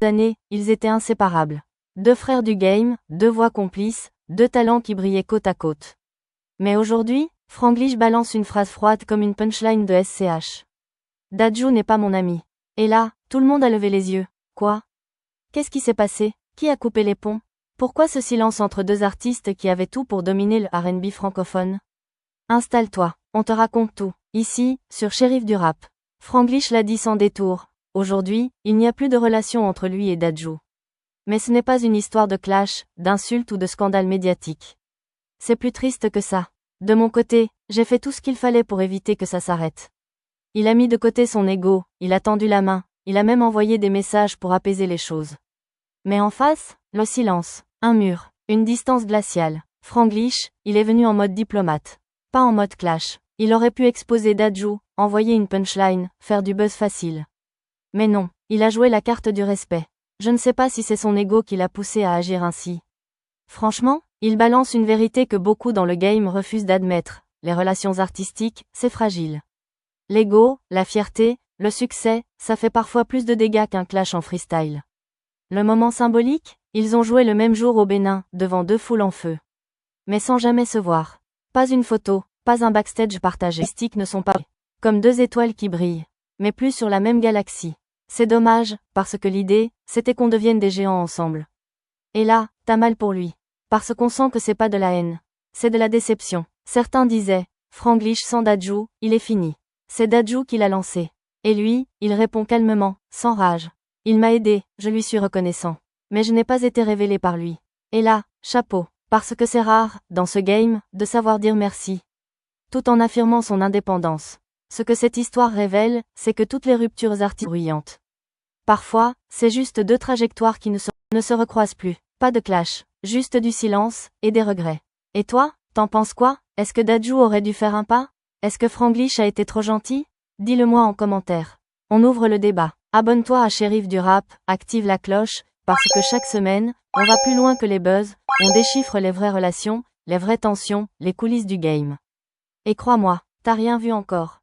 années, ils étaient inséparables. Deux frères du game, deux voix complices, deux talents qui brillaient côte à côte. Mais aujourd'hui, Franglish balance une phrase froide comme une punchline de SCH. Dadju n'est pas mon ami. Et là, tout le monde a levé les yeux. Quoi? Qu'est-ce qui s'est passé? Qui a coupé les ponts? Pourquoi ce silence entre deux artistes qui avaient tout pour dominer le R&B francophone? Installe-toi, on te raconte tout. Ici, sur Shérif du Rap. Franglish l'a dit sans détour. Aujourd'hui, il n'y a plus de relation entre lui et Dadju. Mais ce n'est pas une histoire de clash, d'insultes ou de scandale médiatique. C'est plus triste que ça. De mon côté, j'ai fait tout ce qu'il fallait pour éviter que ça s'arrête. Il a mis de côté son ego, il a tendu la main, il a même envoyé des messages pour apaiser les choses. Mais en face, le silence, un mur, une distance glaciale. Franglish, il est venu en mode diplomate. Pas en mode clash. Il aurait pu exposer Dadju, envoyer une punchline, faire du buzz facile. Mais non, il a joué la carte du respect. Je ne sais pas si c'est son ego qui l'a poussé à agir ainsi. Franchement, il balance une vérité que beaucoup dans le game refusent d'admettre. Les relations artistiques, c'est fragile. L'ego, la fierté, le succès, ça fait parfois plus de dégâts qu'un clash en freestyle. Le moment symbolique, ils ont joué le même jour au Bénin, devant deux foules en feu. Mais sans jamais se voir. Pas une photo, pas un backstage partagé. Les sticks ne sont pas comme deux étoiles qui brillent, mais plus sur la même galaxie. C'est dommage, parce que l'idée, c'était qu'on devienne des géants ensemble. Et là, t'as mal pour lui. Parce qu'on sent que c'est pas de la haine. C'est de la déception. Certains disaient, Franglish sans Dadju, il est fini. C'est Dadju qui l'a lancé. Et lui, il répond calmement, sans rage. Il m'a aidé, je lui suis reconnaissant. Mais je n'ai pas été révélé par lui. Et là, chapeau. Parce que c'est rare, dans ce game, de savoir dire merci. Tout en affirmant son indépendance. Ce que cette histoire révèle, c'est que toutes les ruptures artistiques bruyantes. Parfois, c'est juste deux trajectoires qui ne se recroisent plus. Pas de clash, juste du silence, et des regrets. Et toi, t'en penses quoi? Est-ce que Dadju aurait dû faire un pas? Est-ce que Franglish a été trop gentil? Dis-le-moi en commentaire. On ouvre le débat. Abonne-toi à Shérif du Rap, active la cloche, parce que chaque semaine, on va plus loin que les buzz, on déchiffre les vraies relations, les vraies tensions, les coulisses du game. Et crois-moi, t'as rien vu encore.